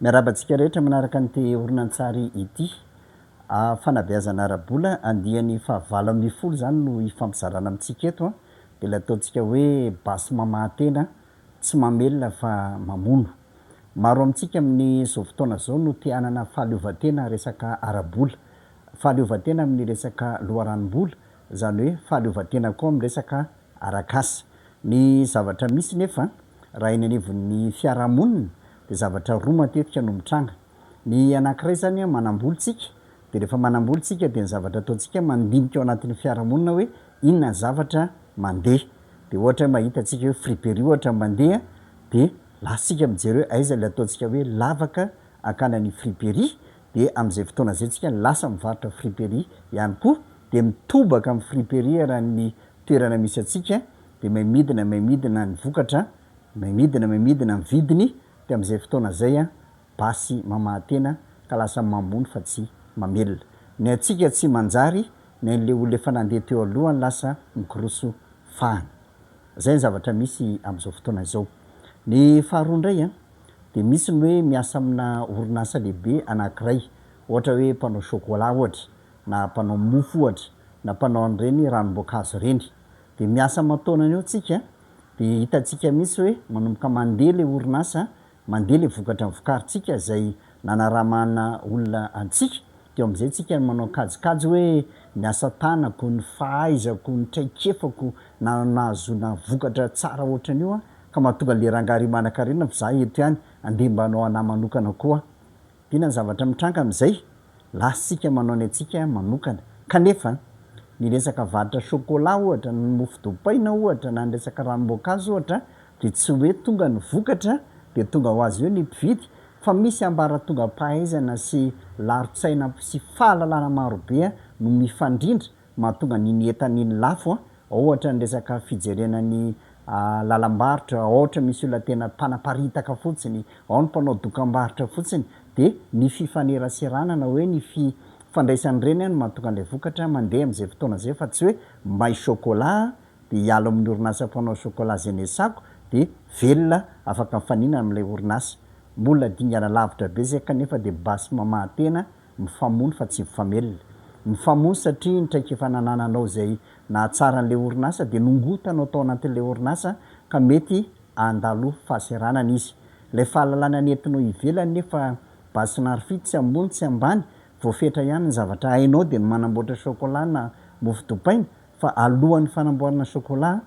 Miarabantsika rehetra manaraka nyte horonantsary ity fanabeazana arabola andiany fahavalo amby folo zany no ifampizarana amitsika eto a de le ataontsika hoe basy mamatena tsy mamelona fa mamono maro amitsika amin'ny zao fotoana zao no te hanana fahaleovan-tena resaka arabola fahaleovan-tena amin'ny resaka loharanom-bola zany hoe fahaleovan-tena koa amin'ny resaka arak'asa ny zavatra misy nefa raha eny anivon'ny fiarahamonina de zavatra roa matetika no mitranga ny anankiray zany a manam-bola tsika de rehefa manam-bola tsika de ny zavatra ataontsika mandinika ao anatin'ny fiarahamonina hoe inona zavatra mandeha de ohatra mahita atsika hoe friperie ohatra mandeha de lasitsika mijery hoe aiza le ataontsika hoe lavaka akany any friperie de am'izay fotoana zay tsika lasa mivarotra friperie ihany koa de mitobaka amin'ny friperie raha ny toerana misy atsika de maimidina ny vokatra maimidina ny vidiny de am'izay fotoana zay a basy mamatena ka lasa mamono fa tsy mamelona ny atsika tsy manjary ny an'le olo efa nandeha teo alohany lasa mikoroso fahana zay ny zavatra misy am'izao fotoana izao ny faharoa indray a de misy ny hoe miasa amina orinasa lehibe anankiray ohatra hoe mpanao chocolat ohatra na mpanao mofo ohatra na mpanao an'ireny ranom-boankazo reny de miasa mataonany eo tsika de hitatsika misy hoe manomboka mandeha le orinasa mandeha le vokatra mivokaritsika zay nanaramana olona antsika de am'izay tsika manao kajikajy hoe miasa tanako ny fahaizako ny traikefako nahazoana vokatra tsara ohatrany io a ka mahatonga le rangahy ry manan-karenina fa za eto ihany andeha mba hanao anahy manokana koa ina ny zavatra mitranga am'izay lasitsika manao ny atsika manokana kanefa ny resaka varotra chocolat ohatra ny mofo dopaina ohatra na ny resaka ranom-boankazo ohatra de tsy hoe tonga ny vokatra de tonga ho azy eo ny mpividy fa misy ambara tonga pahaizana sy laro-tsaina sy fahalalana marobea no mifandrindra mahatonga niny entan'iny lafo a ohatra ny resaka fijerenany lalam-barotra ohatra misy olona tena mpanaparitaka fotsiny ao ny mpanao dokam-barotra fotsiny de ny fifaneraserana na hoe ny fandraisany reny a no mahatonga an'lay vokatra mandeha am'izay fotoana zay fa tsy hoe may chocolat de hiala amin'ny orinasa mpanao chocolat zay nesako de velona afaka mifanina am'lay orinasa mbola dingana lavitra be zay kanefa de basy mamatena mifamono fa tsy mifamelona mifamono satria nytraikefa nanananao zay nahatsara an'le orinasa de nongotanao tao anatin'le orinasa ka mety andalo fahaseranana izy lay fahalalana nentinao ivelany nefa basy narifity tsy ambony tsy ambany voafetra ihany ny zavatra hainao de ny manamboatra chocolat na mofo dopaina fa alohan'ny fanamboarana chocolat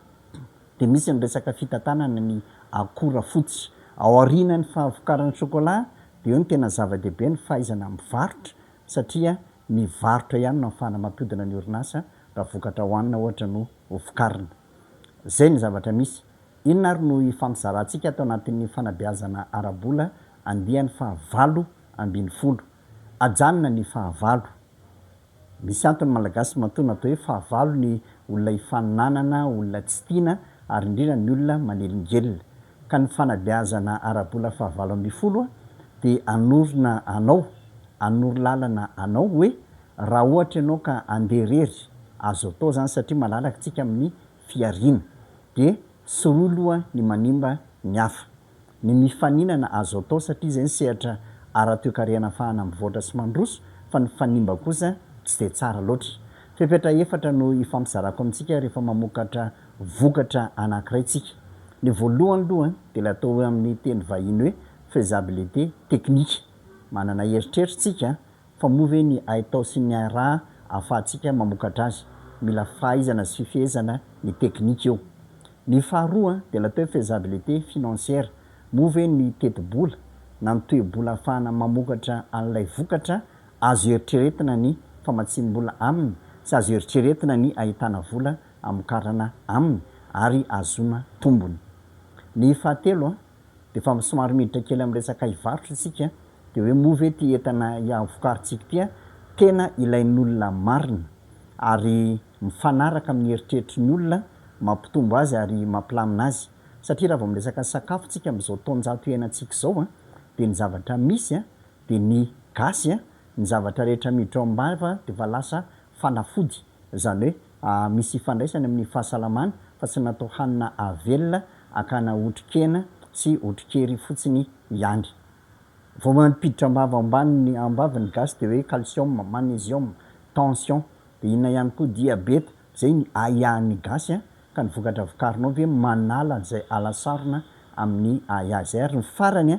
de misy ny resaka fitantanana ny akora fotsy ao arinany fahavokaran'ny chocolat de eo ny tena zava-dehibe ny fahaizana mivarotra satria ny varotra ihany no ahafahana mampodina ny orinasa raha vokatra hoanina ohatra no hovokarina zay ny zavatra misy inona ary no ifampizarantsika atao anatin'ny fanabeazana arabola andiany fahavalo ambiny folo ajanona ny fahavalo misy antony malagasy matoa atao hoe fahavalo ny olona hifaninanana olona tsy tiana ary indrindra ny olona manelingelona ka ny fanabeazana arabola fahavalo amby folo a de anorona anao anoro lalana anao hoe raha ohatra ianao ka andeha rery azo atao zany satria malalaka tsika amin'ny fiarina de sy roa aloha ny manimba ny hafa ny mifaninana azo atao satria zay ny sehatra ara-toekarena afahana mivoatra sy mandroso fa ny fanimba kosa tsy de tsara loatra fepetra efatra no ifampizarako amintsika rehefa mamokatra vokatra anankiray tsika ny voalohany aloha de le atao hoe amin'ny teny vahiny hoe faisabilité teknika manana heritreritra tsika fa moa ve ny aitao sy ny araha ahafahantsika mamokatra azy mila fahaizana sy fifehezana ny teknika eo ny faharoa de le atao hoe faisabilité financière moa ve ny teti-bola na ny toe-bola ahafahana mamokatra an'ilay vokatra azo eritreretina ny famatsim-bola aminy sy azo eritreretina ny ahitana vola amokarana aminy ary azona tombony ny fahatelo a de fa somary miditra kely am' resaka hivarotra isika de hoe moa ve ty entana vokaritsika tya tena ilain'olona marina ary mifanaraka amin'ny eritreritry ny olona mampitombo azy ary mampilamina azy satria raha vao miresaka sakafo tsika am'izao taonjato iainantsika zao a de ny zavatra misy a de ny gasy a ny zavatra rehetra miditra ao ambava de fa lasa fanafody zany hoe misy ifandraisany amin'ny fahasalamana fa tsy natao hanina avelona akana otrikena sy otrikery fotsiny ihany vao mampiditra ambavy ambaviny gasy de hoe calcium, magnesium, tension, de inona ihany koa diabeta, zay ny aiahan'ny gasy ka ny vokatra vokarinao ve manala zay alasarona amin'ny aiaha zay. Ary ny farany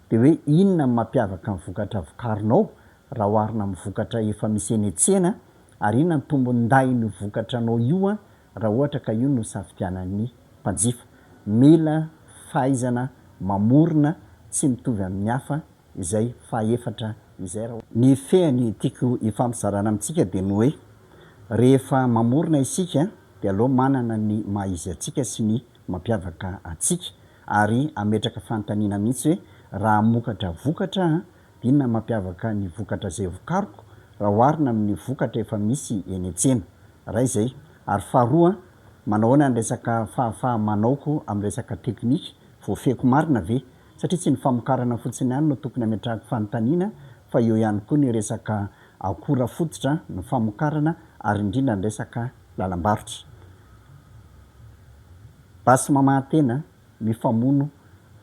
de hoe inona mampiavaka ny vokatra vokarinao raha oharina amin'ny vokatra efa misy eny an-tsena, ary inona ny tombon-dainy vokatranao io raha ohatra ka io no safidianan'ny mpanjifa. Mila fahaizana mamorona tsy mitovy amin'ny hafa, izay fahaefatra izay raha ny fehany tiako ifampizarana amintsika de ny hoe rehefa mamorona isika de aleo manana ny maha izy atsika sy ny mampiavaka atsika, ary ametraka fanontaniana mihitsy hoe raha hamokatra vokatra de inona mampiavaka ny vokatra zay vokariko raha oharina amin'ny vokatra efa misy eny an-tsena, raha izay. Ary faharoa, manao ahoana ny resaka manaoko amin'ny resaka teknika, voafehiko marina ve, satria tsy ny famokarana fotsiny ihany no tokony hametrahako fanontaniana fa eo ihany koa ny resaka akora fototra ny famokarana, ary indrindra ny resaka lalam-barotra. Basy mamahan-tena mifamono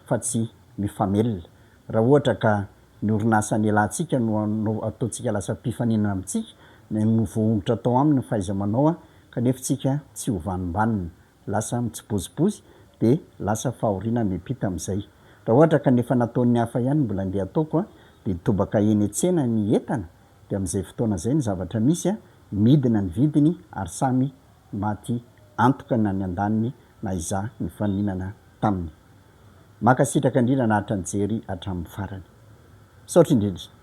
fa tsy mifamelona. Raha ohatra ka ny orinasany ialahntsika no ataontsika lasa mpifaninana amintsika, no voaongotra tao aminy ny fahaiza-manao kanefa tsika tsy hovanimbanina, lasa mitsibozibozy de lasa fahoriana miampita am'izay. Raha ohatra ka nefa nataon'ny hafa ihany mbola andeha ataoko de tobaka eny an-tsena ny entana, de am'izay fotoana zay ny zavatra misy midina ny vidiny ary samy maty antoka na ny an-daniny na izaho ny faninana taminy. Mankasitraka indrindra nahatra nijery hatramin'ny farany. Saotra indrindra.